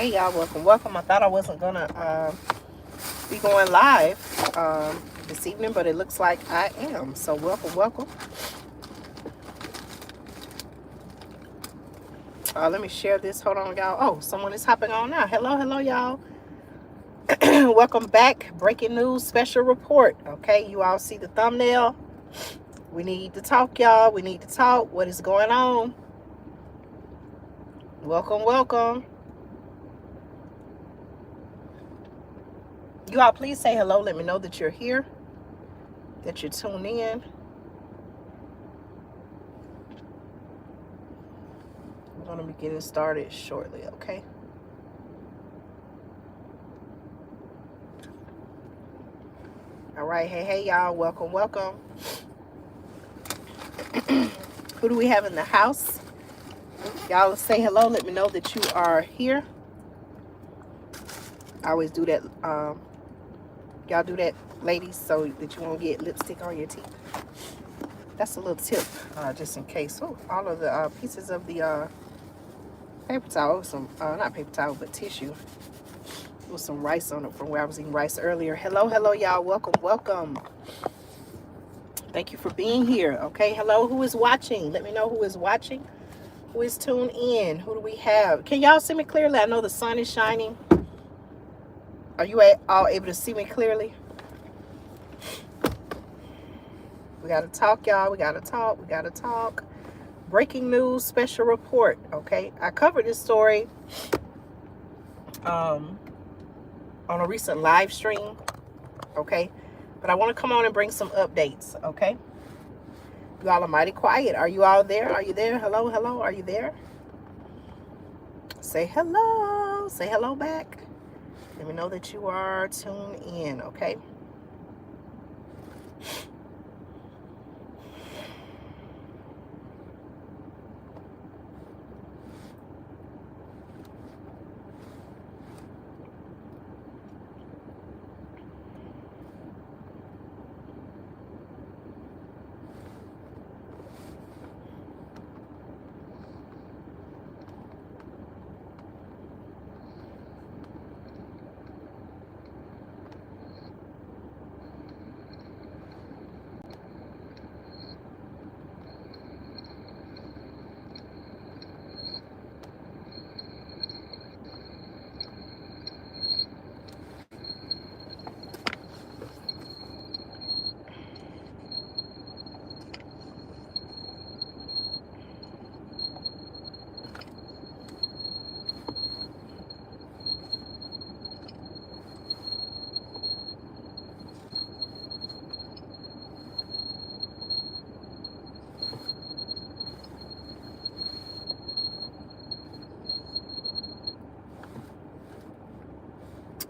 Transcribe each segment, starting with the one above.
Hey y'all, welcome. I thought I wasn't gonna be going live this evening, but it looks like I am. So welcome. Let me share this. Hold on, y'all. Oh, someone is hopping on now. Hello, y'all. Welcome back. Breaking news special report. Okay, you all see the thumbnail. We need to talk, y'all. We need to talk. What is going on? Welcome. You all please say hello. Let me know that you're here, that you're tuned in. We're going to be getting started shortly, okay? All right. Hey, y'all. Welcome. Who do we have in the house? Y'all say hello. Let me know that you are here. I always do that. Y'all do that, ladies, so that you won't get lipstick on your teeth. That's a little tip, just in case. Oh, all of the pieces of the paper towel, some not paper towel, but tissue, with some rice on it from where I was eating rice earlier. Hello, y'all. Welcome. Thank you for being here. Okay, hello. Who is watching? Let me know who is watching. Who is tuned in? Who do we have? Can y'all see me clearly? I know the sun is shining. Are you all able to see me clearly? We got to talk, y'all. We got to talk. Breaking news special report. Okay, I covered this story on a recent live stream. Okay, but I want to come on and bring some updates. Okay, you all are mighty quiet. Are you all there? Are you there? Hello. Are you there? Say hello. Say hello back. Let me know that you are tuned in. Okay.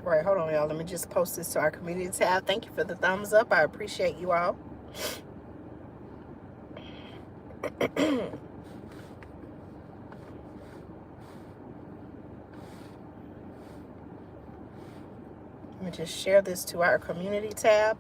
All right, hold on, y'all. Let me just post this to our community tab. Thank you for the thumbs up. I appreciate you all. Let me just share this to our community tab.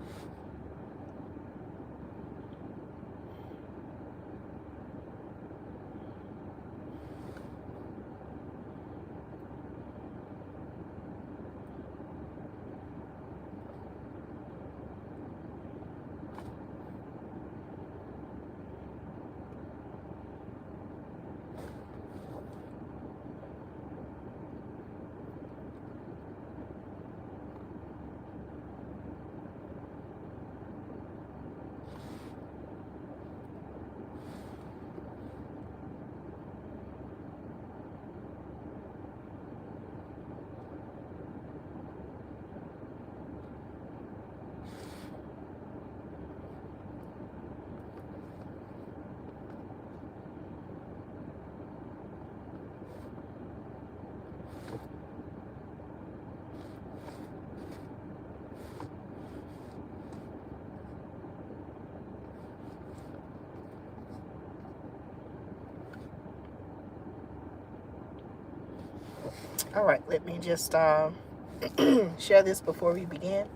All right, let me just share this before we begin.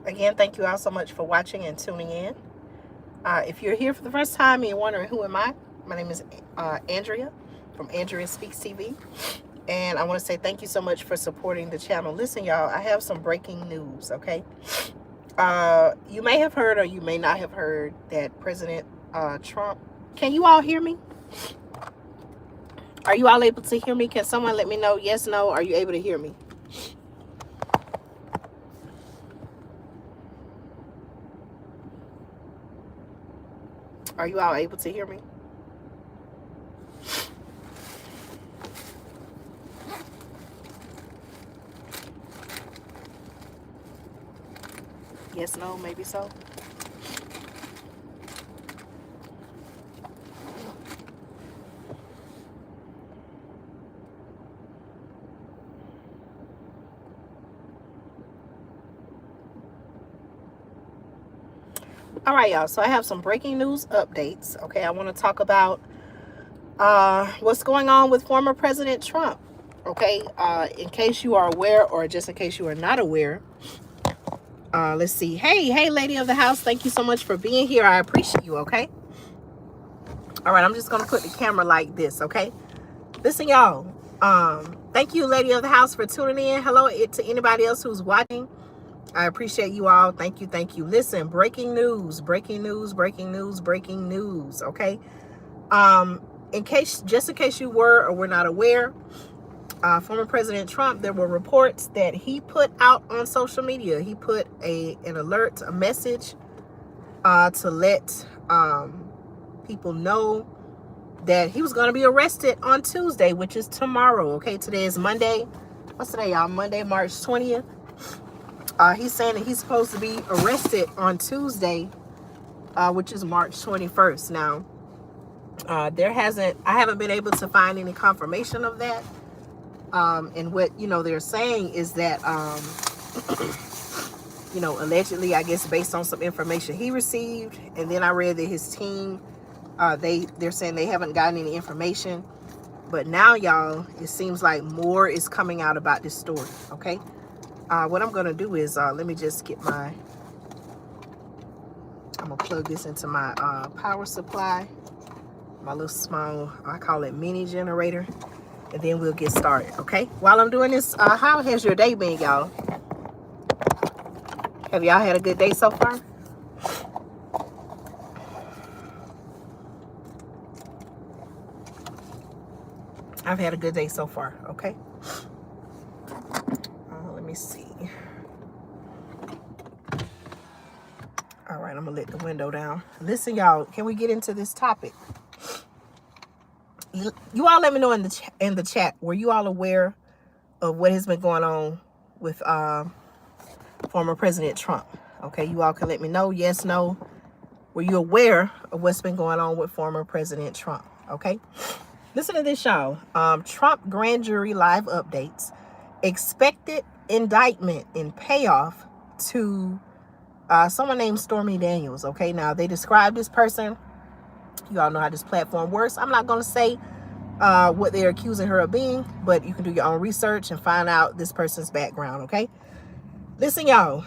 Again, thank you all so much for watching and tuning in. If you're here for the first time and you're wondering who am I, my name is Andrea from Andrea Speaks TV. And I want to say thank you so much for supporting the channel. Listen, y'all, I have some breaking news, okay? You may have heard or you may not have heard that President Trump... Can you all hear me? Are you all able to hear me? Can someone let me know? Yes, no. Are you able to hear me? Are you all able to hear me? Yes, no, maybe so. All right, y'all. So I have some breaking news updates. Okay, I want to talk about what's going on with former President Trump. Okay, in case you are aware or just in case you are not aware. Let's see. Hey, lady of the house. Thank you so much for being here. I appreciate you, okay? All right, I'm just going to put the camera like this, okay? Listen, y'all. Thank you, lady of the house, for tuning in. Hello to anybody else who's watching. I appreciate you all. Thank you, thank you. Listen, breaking news, okay? Just in case you were or were not aware, former President Trump, there were reports that he put out on social media. He put an alert, a message to let people know that he was going to be arrested on Tuesday, which is tomorrow. Okay, today is Monday. What's today, y'all? Monday, March 20th. He's saying that he's supposed to be arrested on Tuesday, which is March 21st. Now, I haven't been able to find any confirmation of that. And what, they're saying is that, allegedly, I guess, based on some information he received. And then I read that his team, they're saying they haven't gotten any information. But now, y'all, it seems like more is coming out about this story. Okay. What I'm going to do is, let me just get I'm going to plug this into my power supply. My little small, I call it mini generator. And then we'll get started, okay? While I'm doing this, how has your day been, y'all? Have y'all had a good day so far? I've had a good day so far, okay? Let me see. All right, I'm gonna let the window down. Listen, y'all, can we get into this topic? You all let me know in the chat, were you all aware of what has been going on with former President Trump? Okay, you all can let me know, yes, no. Were you aware of what's been going on with former President Trump? Okay, listen to this, y'all. Trump grand jury live updates. Expected indictment and payoff to someone named Stormy Daniels. Okay, now they described this person. You all know how this platform works. I'm not going to say what they're accusing her of being, but you can do your own research and find out this person's background, okay? Listen, y'all.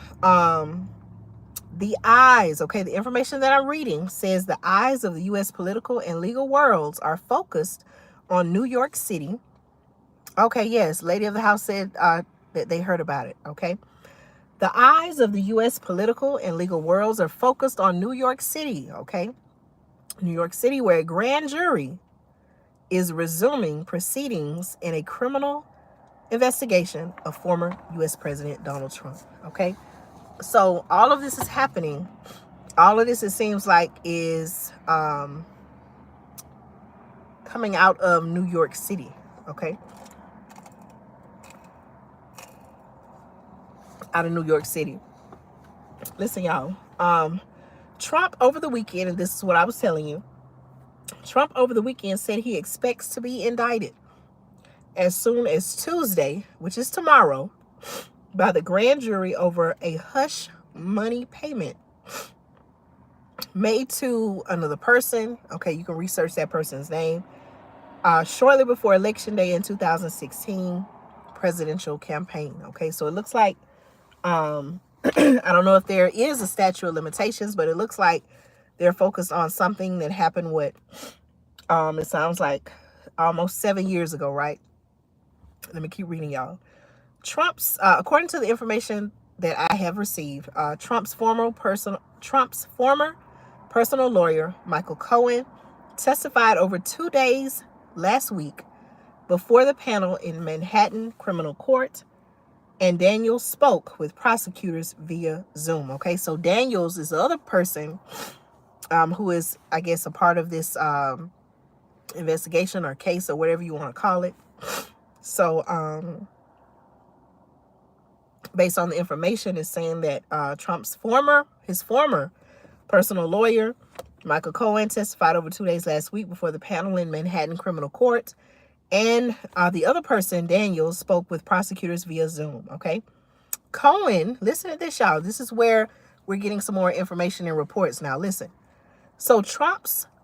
The eyes, okay, the information that I'm reading says the eyes of the U.S. political and legal worlds are focused on New York City. Okay, yes, lady of the house said that they heard about it, okay? The eyes of the U.S. political and legal worlds are focused on New York City, okay? New York City, where a grand jury is resuming proceedings in a criminal investigation of former U.S. President Donald Trump, okay? So all of this is happening. All of this, it seems like, is coming out of New York City, okay? Out of New York City. Listen, y'all. Trump over the weekend, and this is what I was telling you, Trump over the weekend said he expects to be indicted as soon as Tuesday, which is tomorrow, by the grand jury over a hush money payment made to another person. Okay, you can research that person's name. Shortly before Election Day in 2016 presidential campaign. Okay, so it looks like I don't know if there is a statute of limitations, but it looks like they're focused on something that happened with, it sounds like almost 7 years ago, right? Let me keep reading, y'all. Trump's, according to the information that I have received, Trump's former personal lawyer, Michael Cohen, testified over 2 days last week before the panel in Manhattan Criminal Court, and Daniels spoke with prosecutors via Zoom. Okay, so Daniels is the other person who is, I guess, a part of this investigation or case or whatever you want to call it. So based on the information, is saying that Trump's former personal lawyer, Michael Cohen, testified over 2 days last week before the panel in Manhattan Criminal Court. And the other person, Daniels, spoke with prosecutors via Zoom, okay? Cohen, listen to this, y'all. This is where we're getting some more information and reports now. Listen. So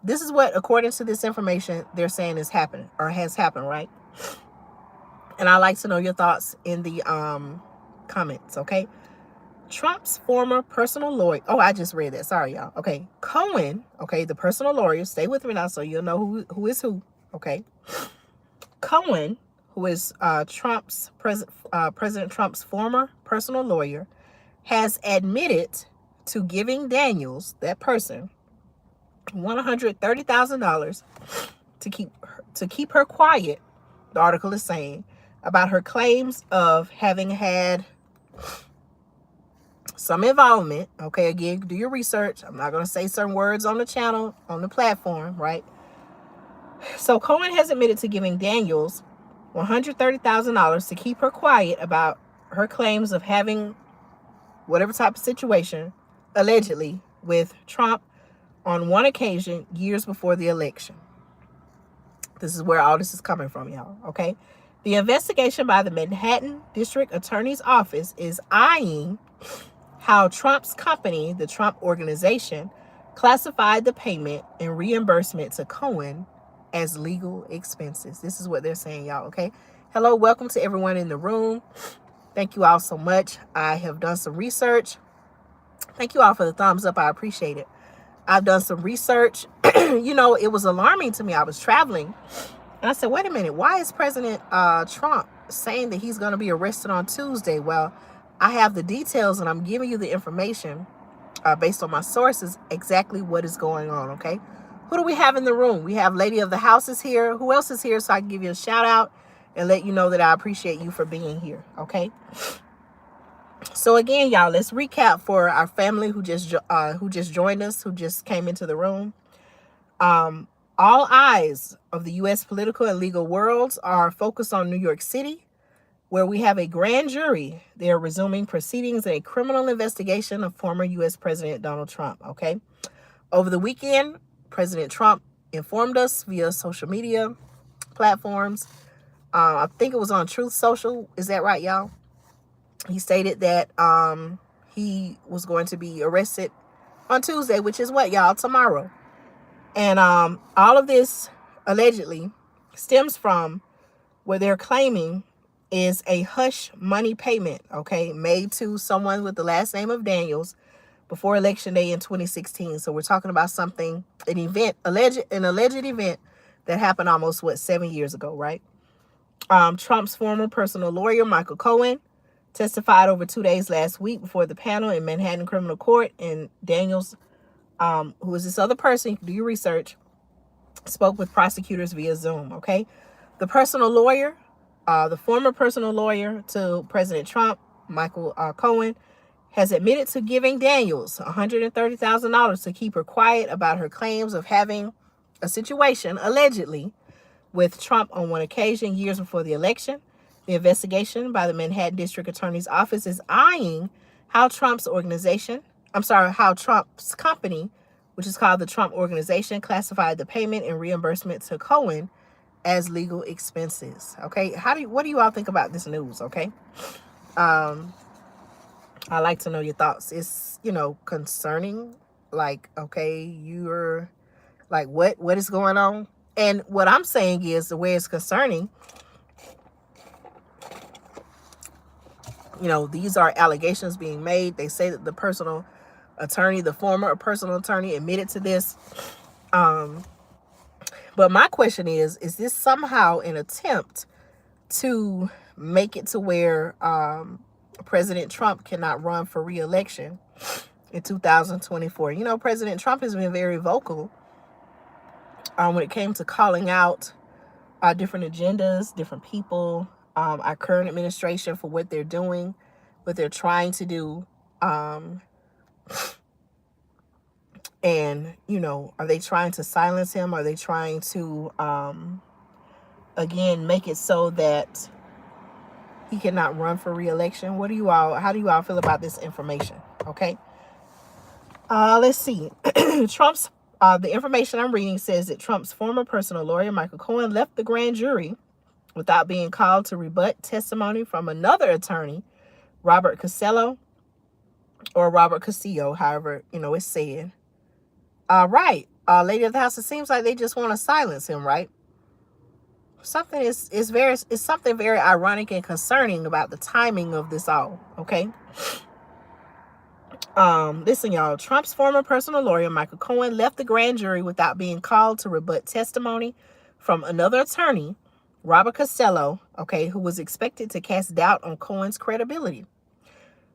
this is what, according to this information, they're saying is happening or has happened, right? And I'd like to know your thoughts in the comments, okay? Trump's former personal lawyer. Oh, I just read that. Sorry, y'all. Okay. Cohen, okay, the personal lawyer. Stay with me now so you'll know who is who, okay? Cohen, who is President Trump's former personal lawyer, has admitted to giving Daniels, that person, $130,000 to keep her quiet, the article is saying, about her claims of having had some involvement. Okay, again, do your research. I'm not going to say certain words on the channel, on the platform, right? So Cohen has admitted to giving Daniels $130,000 to keep her quiet about her claims of having whatever type of situation, allegedly, with Trump on one occasion years before the election. This is where all this is coming from, y'all, okay? The investigation by the Manhattan District Attorney's Office is eyeing how Trump's company, the Trump Organization, classified the payment and reimbursement to Cohen as legal expenses. This is what they're saying, y'all, okay? Hello, welcome to everyone in the room. Thank you all so much. I have done some research. Thank you all for the thumbs up. I appreciate it. I've done some research. You know, it was alarming to me. I was traveling, and I said, wait a minute, why is President Trump saying that he's going to be arrested on Tuesday? Well, I have the details, and I'm giving you the information based on my sources, exactly what is going on, okay? Who do we have in the room? We have Lady of the House is here. Who else is here so I can give you a shout out and let you know that I appreciate you for being here, okay? So again, y'all, let's recap for our family who just joined us, who just came into the room. All eyes of the U.S. political and legal worlds are focused on New York City, where we have a grand jury. They are resuming proceedings in a criminal investigation of former U.S. President Donald Trump, okay? Over the weekend, President Trump informed us via social media platforms. I think it was on Truth Social. Is that right, y'all? He stated that he was going to be arrested on Tuesday, which is what, y'all? Tomorrow. And all of this allegedly stems from what they're claiming is a hush money payment, okay, made to someone with the last name of Daniels before Election Day in 2016. So we're talking about something, an alleged event that happened almost, 7 years ago, right? Trump's former personal lawyer, Michael Cohen, testified over 2 days last week before the panel in Manhattan Criminal Court, and Daniels, who is this other person, you can do your research, spoke with prosecutors via Zoom, okay? The personal lawyer, the former personal lawyer to President Trump, Michael Cohen, has admitted to giving Daniels $130,000 to keep her quiet about her claims of having a situation, allegedly, with Trump on one occasion years before the election. The investigation by the Manhattan District Attorney's Office is eyeing how Trump's company, which is called the Trump Organization, classified the payment and reimbursement to Cohen as legal expenses. Okay, what do you all think about this news? Okay, I'd like to know your thoughts. It's, concerning. Like, okay, you're like, what is going on? And what I'm saying is, the way it's concerning, You know, these are allegations being made. They say that the personal attorney, the former personal attorney, admitted to this. But my question is this somehow an attempt to make it to where President Trump cannot run for re-election in 2024? You know, President Trump has been very vocal when it came to calling out different agendas, different people, our current administration for what they're doing, what they're trying to do. And, you know, are they trying to silence him? Are they trying to, again, make it so that he cannot run for re-election? How do you all feel about this information? Okay. Let's see. Trump's, the information I'm reading says that Trump's former personal lawyer, Michael Cohen, left the grand jury without being called to rebut testimony from another attorney, Robert Costello, or Robert Castillo, however, you know, it's said. Right. Lady of the House, it seems like they just want to silence him, right? Something is something very ironic and concerning about the timing of this all, okay? Listen, y'all. Trump's former personal lawyer, Michael Cohen, left the grand jury without being called to rebut testimony from another attorney, Robert Costello, okay, who was expected to cast doubt on Cohen's credibility.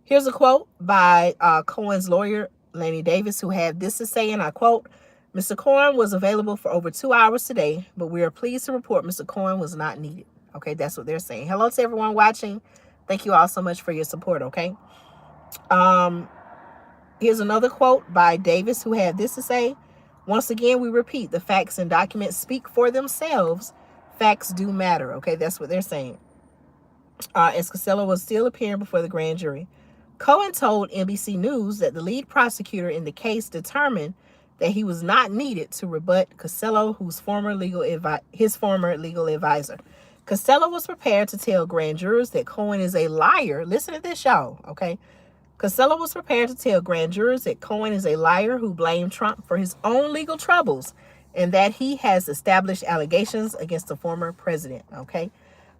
Here's a quote by Cohen's lawyer, Lanny Davis, who had this to say, and I quote, "Mr. Cohen was available for over 2 hours today, but we are pleased to report Mr. Cohen was not needed." Okay, that's what they're saying. Hello to everyone watching. Thank you all so much for your support, okay? Here's another quote by Davis, who had this to say, "Once again, we repeat, the facts and documents speak for themselves. Facts do matter." Okay, that's what they're saying. As Costello was still appearing before the grand jury. Cohen told NBC News that the lead prosecutor in the case determined that he was not needed to rebut Costello, his former legal advisor. Costello was prepared to tell grand jurors that Cohen is a liar. Listen to this, y'all, okay? Costello was prepared to tell grand jurors that Cohen is a liar who blamed Trump for his own legal troubles and that he has established allegations against the former president, okay?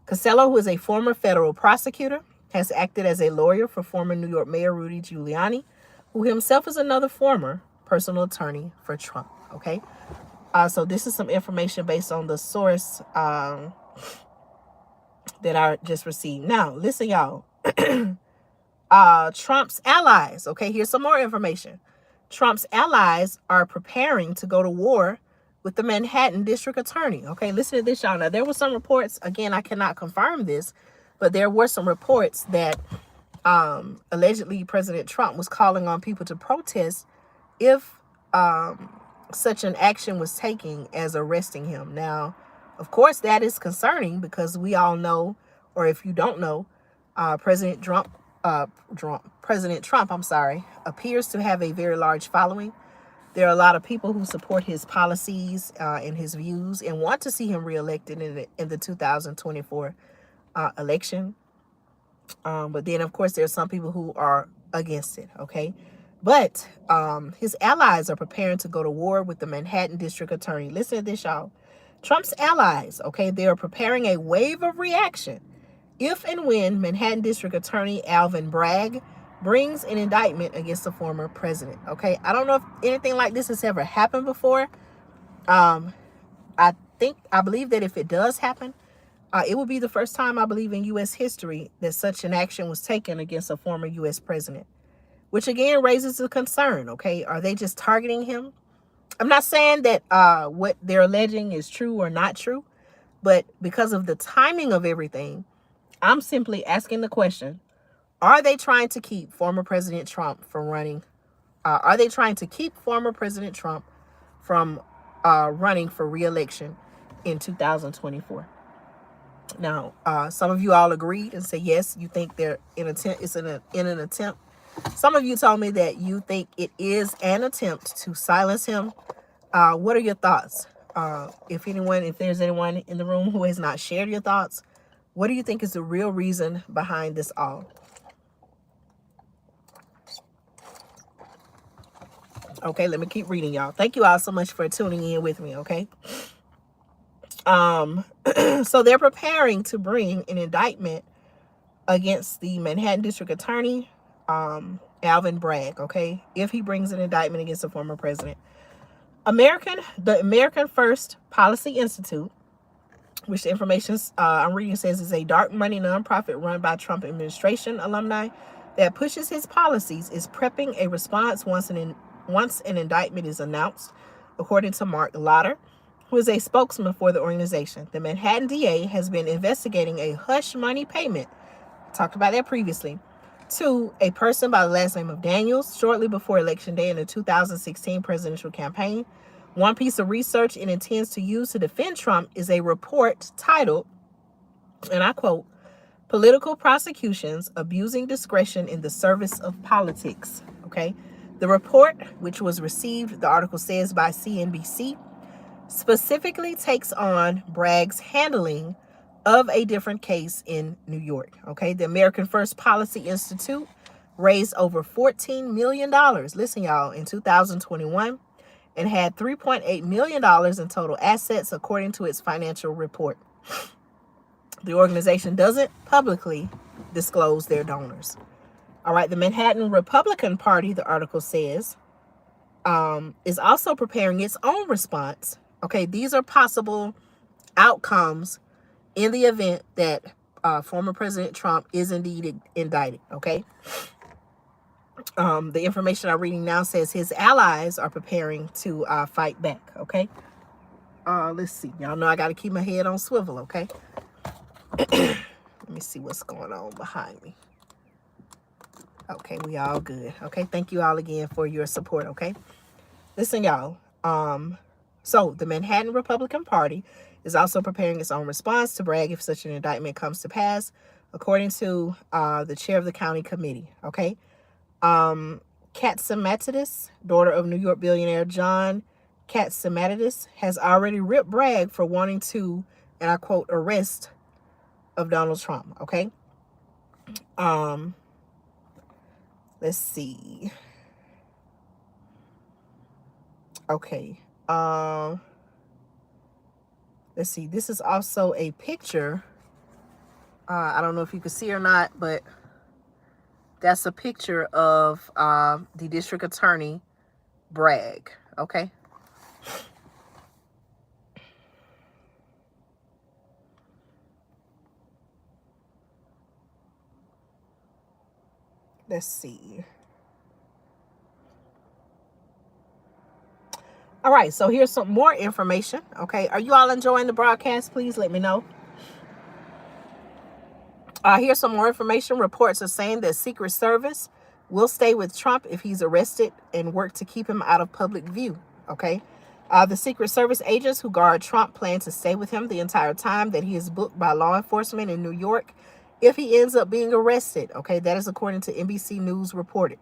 Costello, who is a former federal prosecutor, has acted as a lawyer for former New York Mayor Rudy Giuliani, who himself is another former personal attorney for Trump, okay? So this is some information based on the source that I just received. Now, listen, y'all. Trump's allies, okay? Here's some more information. Trump's allies are preparing to go to war with the Manhattan District Attorney, okay? Listen to this, y'all. Now, there were some reports, again, I cannot confirm this, but there were some reports that allegedly President Trump was calling on people to protest if such an action was taken as arresting him. Now, of course, that is concerning because we all know, or if you don't know, President Trump, appears to have a very large following. There are a lot of people who support his policies and his views and want to see him reelected in the 2024 election. But then, of course, there are some people who are against it, okay? But his allies are preparing to go to war with the Manhattan District Attorney. Listen to this, y'all. Trump's allies, okay, they are preparing a wave of reaction if and when Manhattan District Attorney Alvin Bragg brings an indictment against the former president, okay? I don't know if anything like this has ever happened before. I believe that if it does happen, it will be the first time, I believe, in U.S. history that such an action was taken against a former U.S. president, which again raises the concern, okay? Are they just targeting him? I'm not saying that what they're alleging is true or not true, but because of the timing of everything, I'm simply asking the question, are they trying to keep former President Trump from running? Are they trying to keep former President Trump from running for re-election in 2024? Now, some of you all agreed and say, yes, you think they're in an attempt. Some of you told me that you think it is an attempt to silence him. What are your thoughts? If there's anyone in the room who has not shared your thoughts, what do you think is the real reason behind this all? Okay, let me keep reading, y'all. Thank you all so much for tuning in with me, okay? So they're preparing to bring an indictment against the Manhattan District Attorney, Alvin Bragg, okay, if he brings an indictment against the former president. The American First Policy Institute, which the information I'm reading says is a dark money nonprofit run by Trump administration alumni that pushes his policies, is prepping a response once an indictment is announced, according to Mark Lauder, who is a spokesman for the organization. The Manhattan DA has been investigating a hush money payment, talked about that previously, to a person by the last name of Daniels shortly before Election Day in the 2016 presidential campaign. One piece of research it intends to use to defend Trump is a report titled, and I quote, "Political Prosecutions, Abusing Discretion in the Service of Politics." Okay. The report, which was received, the article says, by CNBC, specifically takes on Bragg's handling of a different case in New York. Okay. The American First Policy Institute raised over $14 million, listen y'all, in 2021, and had $3.8 million in total assets, according to its financial report. The organization doesn't publicly disclose their donors. All right, the Manhattan Republican Party, the article says, is also preparing its own response. Okay, these are possible outcomes in the event that former President Trump is indeed indicted. Okay. The information I'm reading now says his allies are preparing to fight back. Okay. Let's see. Y'all know I got to keep my head on swivel. Okay. Let me see what's going on behind me. Okay, we all good. Okay, thank you all again for your support. Okay, listen, y'all. So the Manhattan Republican Party is also preparing its own response to Bragg if such an indictment comes to pass, according to the chair of the county committee. Okay. Katzimatidis, daughter of New York billionaire John Katzimatidis, has already ripped Bragg for wanting to, and I quote, arrest of Donald Trump. Okay. Let's see. Okay. Let's see. This is also a picture. I don't know if you can see or not, but that's a picture of the district attorney, Bragg. Okay. Let's see. All right, so here's some more information. Okay, are you all enjoying the broadcast? Please let me know. Here's some more information. Reports are saying that Secret Service will stay with Trump if he's arrested and work to keep him out of public view. Okay. The Secret Service agents who guard Trump plan to stay with him the entire time that he is booked by law enforcement in New York if he ends up being arrested. Okay. That is according to NBC News reported.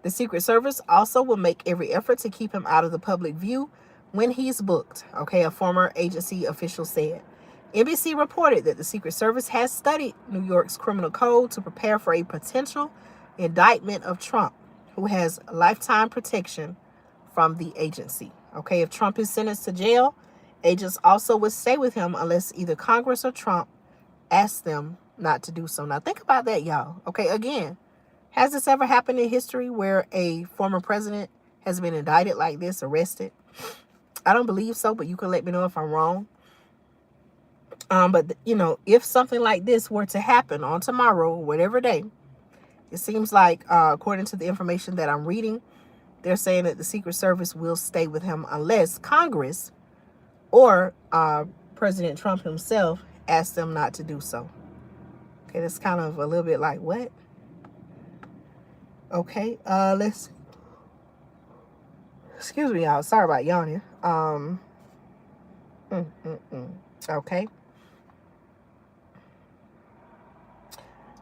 The Secret Service also will make every effort to keep him out of the public view when he's booked. Okay. A former agency official said. NBC reported that the Secret Service has studied New York's criminal code to prepare for a potential indictment of Trump, who has lifetime protection from the agency. Okay, if Trump is sentenced to jail, agents also would stay with him unless either Congress or Trump asks them not to do so. Now, think about that, y'all. Okay, again, has this ever happened in history where a former president has been indicted like this, arrested? I don't believe so, but you can let me know if I'm wrong. But, you know, if something like this were to happen on tomorrow, whatever day, it seems like, according to the information that I'm reading, they're saying that the Secret Service will stay with him unless Congress or President Trump himself asks them not to do so. Okay, that's kind of a little bit like, what? Okay, let's... Excuse me, y'all. Sorry about yawning. Okay.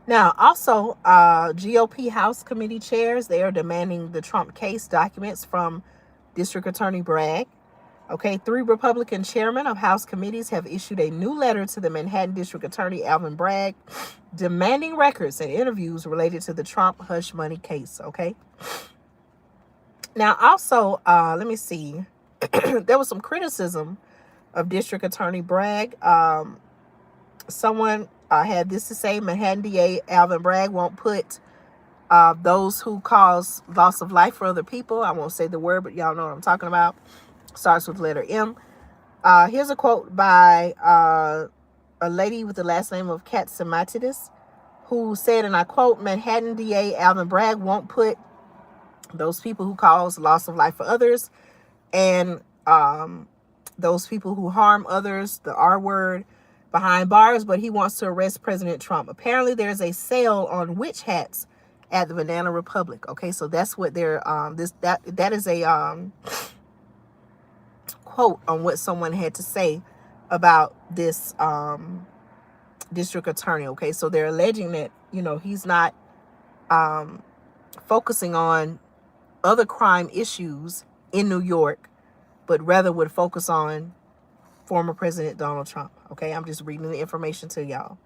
Now, also, GOP House committee chairs, they are demanding the Trump case documents from District Attorney Bragg. Okay, 3 Republican chairmen of House committees have issued a new letter to the Manhattan District Attorney Alvin Bragg demanding records and interviews related to the Trump hush money case. Okay. Now, also, let me see. There was some criticism of District Attorney Bragg. Someone had this to say: Manhattan DA Alvin Bragg won't put those who cause loss of life for other people. I won't say the word, but y'all know what I'm talking about. Starts with letter M. Here's a quote by a lady with the last name of Katsimatides, who said, and I quote, Manhattan DA Alvin Bragg won't put those people who cause loss of life for others and those people who harm others, the R word, behind bars, but he wants to arrest President Trump. Apparently there's a sale on witch hats at the Banana Republic. Okay, so that's what they're that is a quote on what someone had to say about this district attorney. Okay, so they're alleging that, you know, he's not focusing on other crime issues in New York, but rather would focus on former President Donald Trump. Okay, I'm just reading the information to y'all.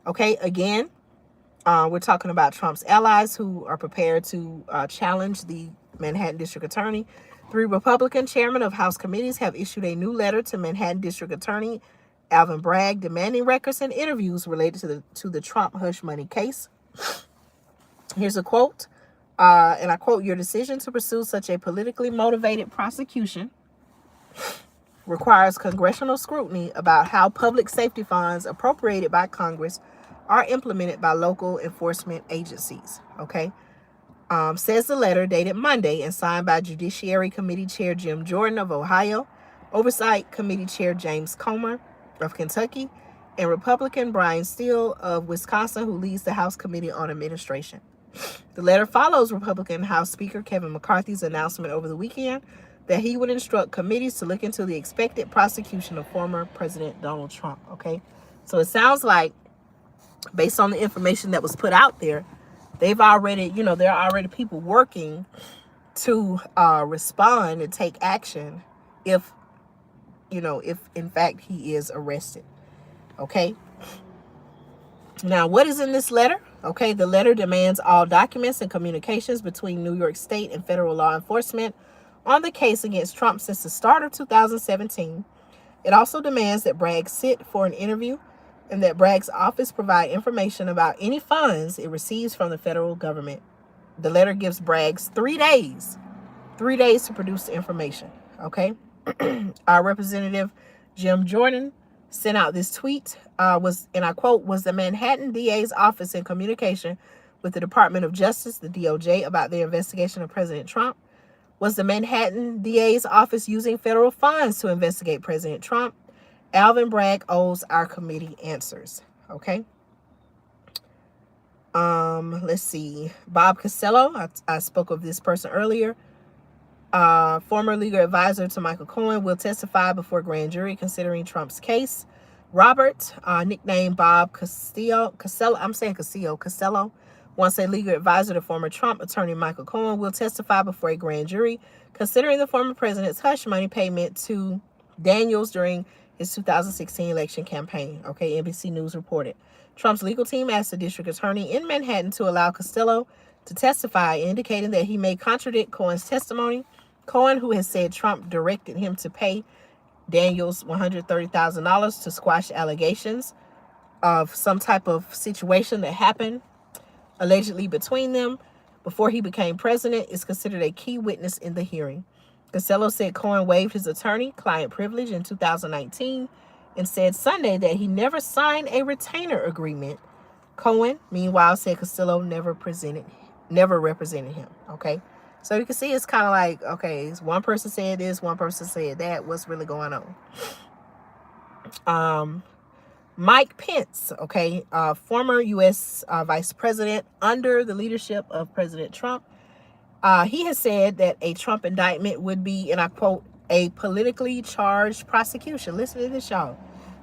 Okay, again, we're talking about Trump's allies who are prepared to challenge the Manhattan District Attorney. 3 Republican chairmen of House committees have issued a new letter to Manhattan District Attorney Alvin Bragg demanding records and interviews related to the Trump hush money case. Here's a quote, and I quote, "Your decision to pursue such a politically motivated prosecution requires congressional scrutiny about how public safety funds appropriated by Congress are implemented by local enforcement agencies." Okay. Says the letter, dated Monday and signed by Judiciary Committee Chair Jim Jordan of Ohio, Oversight Committee Chair James Comer of Kentucky, and Republican Brian Steele of Wisconsin, who leads the House Committee on Administration. The letter follows Republican House Speaker Kevin McCarthy's announcement over the weekend that he would instruct committees to look into the expected prosecution of former President Donald Trump. Okay, so it sounds like, based on the information that was put out there, they've already, you know, there are already people working to respond and take action if, you know, if in fact he is arrested. Okay. Now, what is in this letter? Okay, the letter demands all documents and communications between New York State and federal law enforcement on the case against Trump since the start of 2017. It also demands that Bragg sit for an interview and that Bragg's office provide information about any funds it receives from the federal government. The letter gives Bragg's 3 days to produce the information. Okay. Our Representative Jim Jordan sent out this tweet, and I quote, "Was the Manhattan DA's office in communication with the Department of Justice, the DOJ, about their investigation of President Trump? Was the Manhattan DA's office using federal funds to investigate President Trump? Alvin Bragg owes our committee answers." Okay. Let's see. Bob Costello, I spoke of this person earlier. Former legal advisor to Michael Cohen, will testify before grand jury considering Trump's case. Robert, nicknamed Bob Costello, once a legal advisor to former Trump attorney Michael Cohen, will testify before a grand jury considering the former president's hush money payment to Daniels during his 2016 election campaign. Okay, NBC News reported. Trump's legal team asked the district attorney in Manhattan to allow Costello to testify, indicating that he may contradict Cohen's testimony. Cohen, who has said Trump directed him to pay Daniels $130,000 to squash allegations of some type of situation that happened allegedly between them before he became president, is considered a key witness in the hearing. Costello said Cohen waived his attorney-client privilege in 2019 and said Sunday that he never signed a retainer agreement. Cohen, meanwhile, said Costello never represented him. Okay, so you can see it's kind of like, okay, one person said this, one person said that. What's really going on? Mike Pence, okay, former U.S. Vice President under the leadership of President Trump, he has said that a Trump indictment would be, and I quote, a politically charged prosecution. Listen to this, y'all.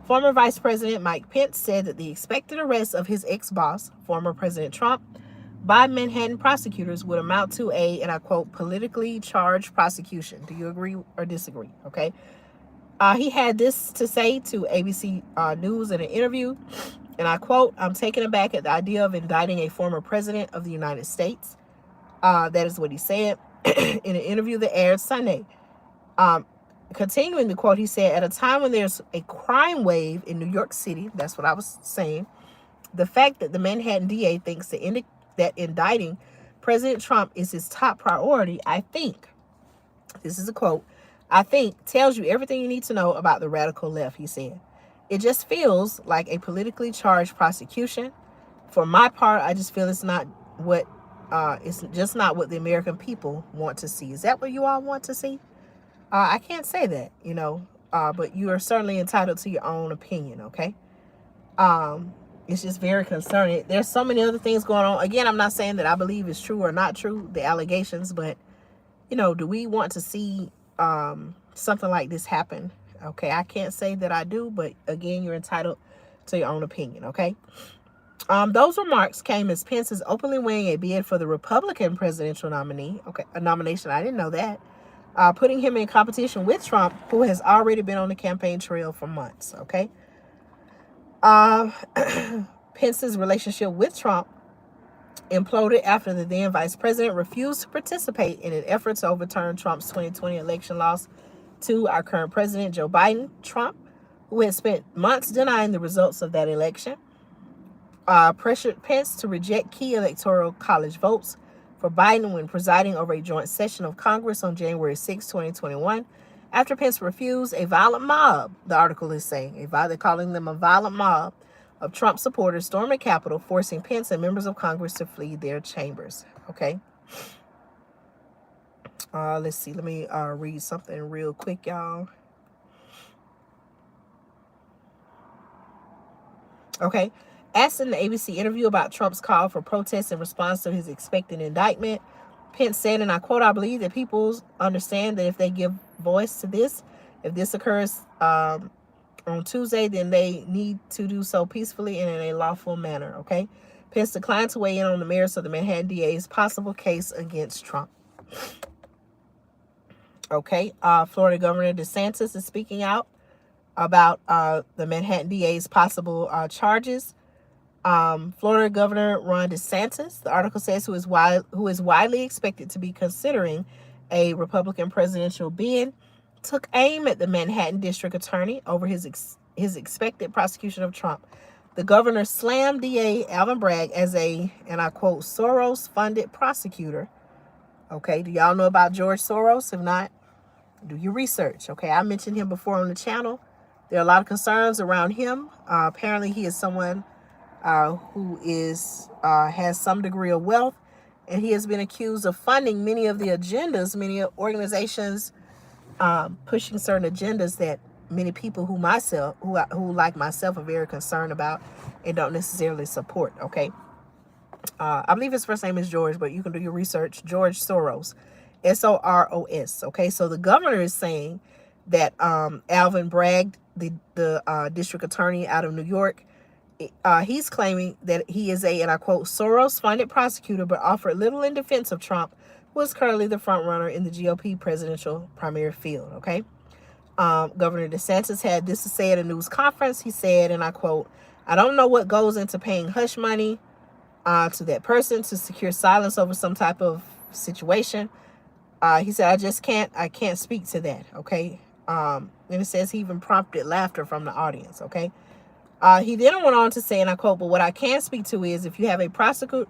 Former Vice President Mike Pence said that the expected arrest of his ex-boss, former President Trump, by Manhattan prosecutors would amount to a, and I quote, politically charged prosecution. Do you agree or disagree? Okay. He had this to say to ABC News in an interview, and I quote, "I'm taken aback at the idea of indicting a former president of the United States." That is what he said in an interview that aired Sunday. Continuing the quote, he said, "At a time when there's a crime wave in New York City," that's what I was saying, The fact that the Manhattan DA thinks that indicting President Trump is his top priority, I think, this is a quote, I think tells you everything you need to know about the radical left, he said. It just feels like a politically charged prosecution. For my part, I just feel it's just not what the American people want to see. Is that what you all want to see? I can't say that, but you are certainly entitled to your own opinion, okay? It's just very concerning. There's so many other things going on. Again, I'm not saying that I believe it's true or not true, the allegations, but, do we want to see something like this happen? Okay, I can't say that I do, but again, you're entitled to your own opinion, okay? Those remarks came as Pence is openly weighing a bid for the Republican presidential nominee. Okay, a nomination. I didn't know that. Putting him in competition with Trump, who has already been on the campaign trail for months. Okay. Pence's relationship with Trump imploded after the then vice president refused to participate in an effort to overturn Trump's 2020 election loss to our current president, Joe Biden. Trump, who had spent months denying the results of that election, pressured Pence to reject key electoral college votes for Biden when presiding over a joint session of Congress on January 6, 2021. After Pence refused, a violent mob, the article is saying, they're calling them a violent mob of Trump supporters stormed the Capitol, forcing Pence and members of Congress to flee their chambers. Okay. Let's see. Let me read something real quick, y'all. Okay. Asked in the ABC interview about Trump's call for protests in response to his expected indictment, Pence said, and I quote, "I believe that people understand that if they give voice to this, if this occurs on Tuesday, then they need to do so peacefully and in a lawful manner." Okay. Pence declined to weigh in on the merits of the Manhattan DA's possible case against Trump. Okay. Florida Governor DeSantis is speaking out about the Manhattan DA's possible charges. Florida Governor Ron DeSantis, the article says, who is widely expected to be considering a Republican presidential bid, took aim at the Manhattan District Attorney over his expected prosecution of Trump. The governor slammed DA Alvin Bragg as a, and I quote, Soros-funded prosecutor. Okay, do y'all know about George Soros? If not, do your research. Okay, I mentioned him before on the channel. There are a lot of concerns around him. Apparently, he is someone who has some degree of wealth, and he has been accused of funding many of the agendas, many organizations pushing certain agendas that many people who like myself are very concerned about and don't necessarily support. Okay, I believe his first name is George, but you can do your research. George Soros, Soros. Okay, so the governor is saying that Alvin Bragg, the district attorney out of New York, he's claiming that he is a, and I quote, Soros-funded prosecutor, but offered little in defense of Trump, who is currently the front runner in the GOP presidential primary field. Okay. Governor DeSantis had this to say at a news conference. He said, and I quote, "I don't know what goes into paying hush money to that person to secure silence over some type of situation." He said, I can't speak to that. Okay. And it says he even prompted laughter from the audience. Okay. He then went on to say, and I quote, "But what I can speak to is if you have a prosecutor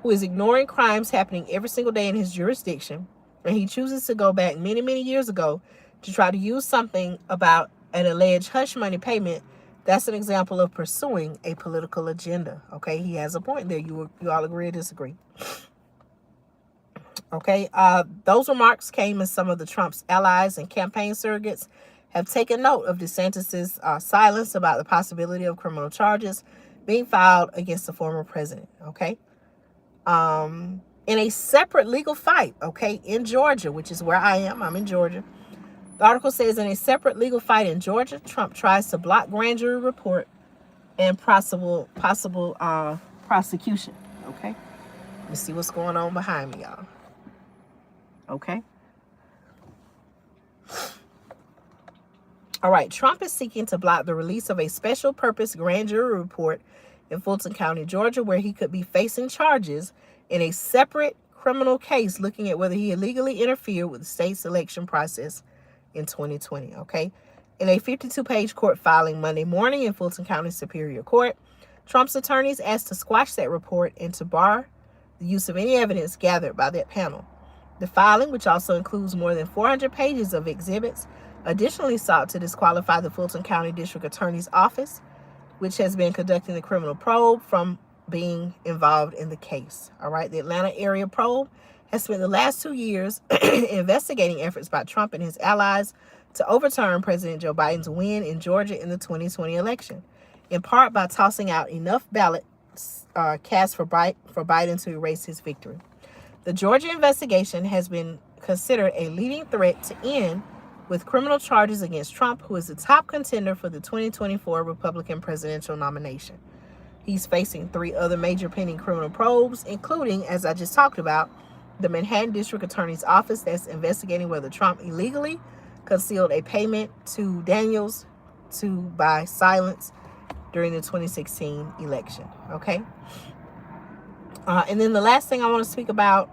who is ignoring crimes happening every single day in his jurisdiction, and he chooses to go back many, many years ago to try to use something about an alleged hush money payment, that's an example of pursuing a political agenda." Okay, he has a point there. You all agree or disagree? Okay, those remarks came as some of the Trump's allies and campaign surrogates have taken note of DeSantis's silence about the possibility of criminal charges being filed against the former president. Okay, in a separate legal fight, okay, in Georgia, which is where I am. I'm in Georgia. The article says, in a separate legal fight in Georgia, Trump tries to block grand jury report and possible prosecution. Okay, let me see what's going on behind me, y'all. Okay. All right. Trump is seeking to block the release of a special purpose grand jury report in Fulton County, Georgia, where he could be facing charges in a separate criminal case looking at whether he illegally interfered with the state's election process in 2020. Okay. In a 52-page court filing Monday morning in Fulton County Superior Court, Trump's attorneys asked to squash that report and to bar the use of any evidence gathered by that panel. The filing, which also includes more than 400 pages of exhibits, additionally sought to disqualify the Fulton County District Attorney's Office, which has been conducting the criminal probe, from being involved in the case. All right, the Atlanta area probe has spent the last 2 years investigating efforts by Trump and his allies to overturn President Joe Biden's win in Georgia in the 2020 election, in part by tossing out enough ballots cast for Biden to erase his victory. The Georgia investigation has been considered a leading threat to end with criminal charges against Trump, who is the top contender for the 2024 Republican presidential nomination. He's facing 3 other major pending criminal probes, including, as I just talked about, the Manhattan District Attorney's Office that's investigating whether Trump illegally concealed a payment to Daniels to buy silence during the 2016 election. Okay. And then the last thing I want to speak about,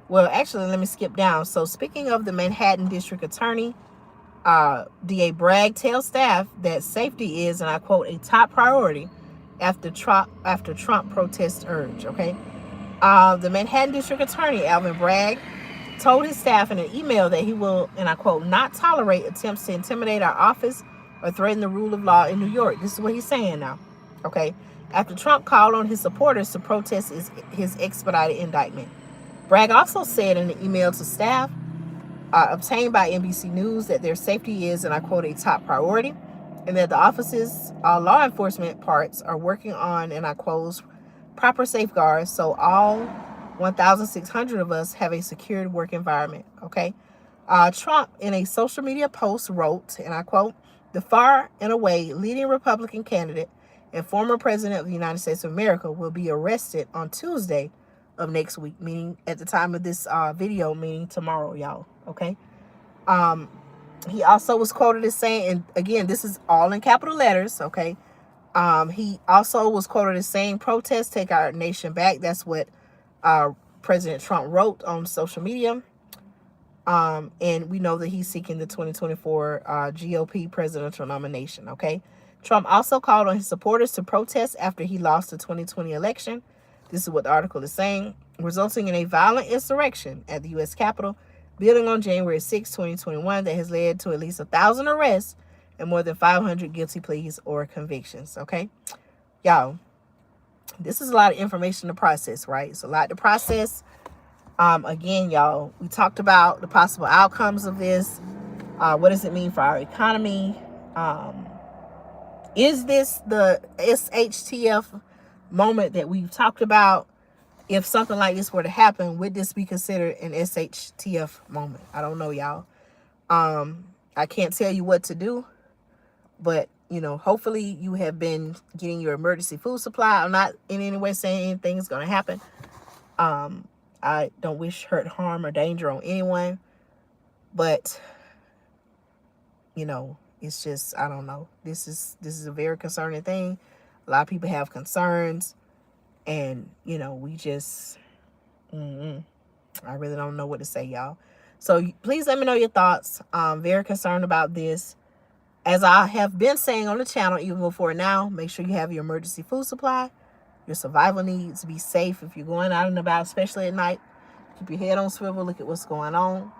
well, actually, let me skip down. So speaking of the Manhattan District Attorney, DA Bragg tells staff that safety is, and I quote, a top priority after Trump protest urge. Okay. The Manhattan District Attorney, Alvin Bragg, told his staff in an email that he will, and I quote, not tolerate attempts to intimidate our office or threaten the rule of law in New York. This is what he's saying now. Okay. After Trump called on his supporters to protest his expedited indictment. Bragg also said in an email to staff obtained by NBC News that their safety is, and I quote, a top priority, and that the office's law enforcement parts are working on, and I quote, proper safeguards so all 1,600 of us have a secured work environment. Okay. Trump, in a social media post, wrote, and I quote, the far and away leading Republican candidate and former president of the United States of America will be arrested on Tuesday of next week, meaning at the time of this video, meaning tomorrow, y'all. Okay. He also was quoted as saying, and again, this is all in capital letters. Okay. He also was quoted as saying, protest, take our nation back. That's what President Trump wrote on social media. And we know that he's seeking the 2024 GOP presidential nomination. Okay. Trump also called on his supporters to protest after he lost the 2020 election. This is what the article is saying, resulting in a violent insurrection at the U.S. Capitol, building on January 6, 2021, that has led to at least 1,000 arrests and more than 500 guilty pleas or convictions. Okay, y'all, this is a lot of information to process, right? It's a lot to process. Again, y'all, we talked about the possible outcomes of this. What does it mean for our economy? Is this the SHTF moment that we've talked about? If something like this were to happen, would this be considered an SHTF moment? I don't know, y'all. I can't tell you what to do, but, you know, hopefully you have been getting your emergency food supply. I'm not in any way saying anything is going to happen. I don't wish hurt, harm, or danger on anyone, but, you know, it's just, I don't know. This is a very concerning thing. A lot of people have concerns, and, you know, we just, I really don't know what to say, y'all. So please let me know your thoughts. I'm very concerned about this. As I have been saying on the channel, even before now, make sure you have your emergency food supply, your survival needs, be safe if you're going out and about, especially at night. Keep your head on swivel, look at what's going on.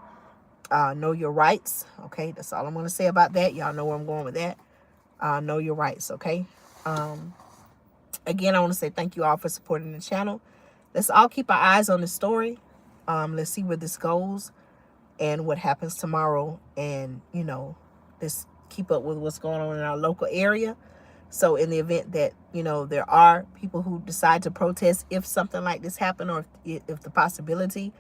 Know your rights. Okay, that's all I'm going to say about that. Y'all know where I'm going with that. Know your rights. Okay. Again, I want to say thank you all for supporting the channel. Let's all keep our eyes on this story. Let's see where this goes and what happens tomorrow. And, you know, let's keep up with what's going on in our local area. So in the event that, you know, there are people who decide to protest, if something like this happens, or if the possibility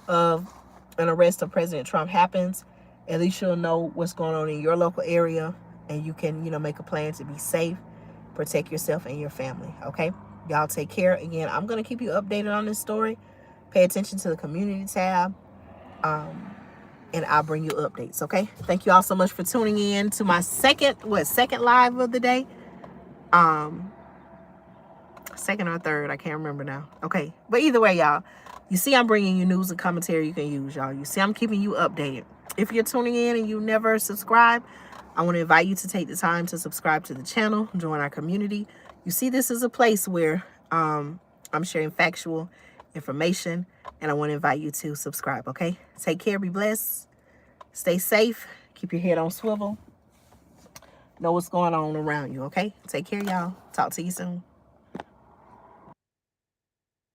of an arrest of President Trump happens, at least you'll know what's going on in your local area, and you can, you know, make a plan to be safe, protect yourself and your family. Okay, y'all take care. Again, I'm going to keep you updated on this story. Pay attention to the community tab, and I'll bring you updates. Okay, thank you all so much for tuning in to my second live of the day. Second or third, I can't remember now. Okay, but either way, y'all, you see I'm bringing you news and commentary you can use, y'all. You see I'm keeping you updated. If you're tuning in and you never subscribe, I want to invite you to take the time to subscribe to the channel, join our community. You see, this is a place where I'm sharing factual information, and I want to invite you to subscribe, okay? Take care, be blessed, stay safe, keep your head on swivel, know what's going on around you, okay? Take care, y'all. Talk to you soon.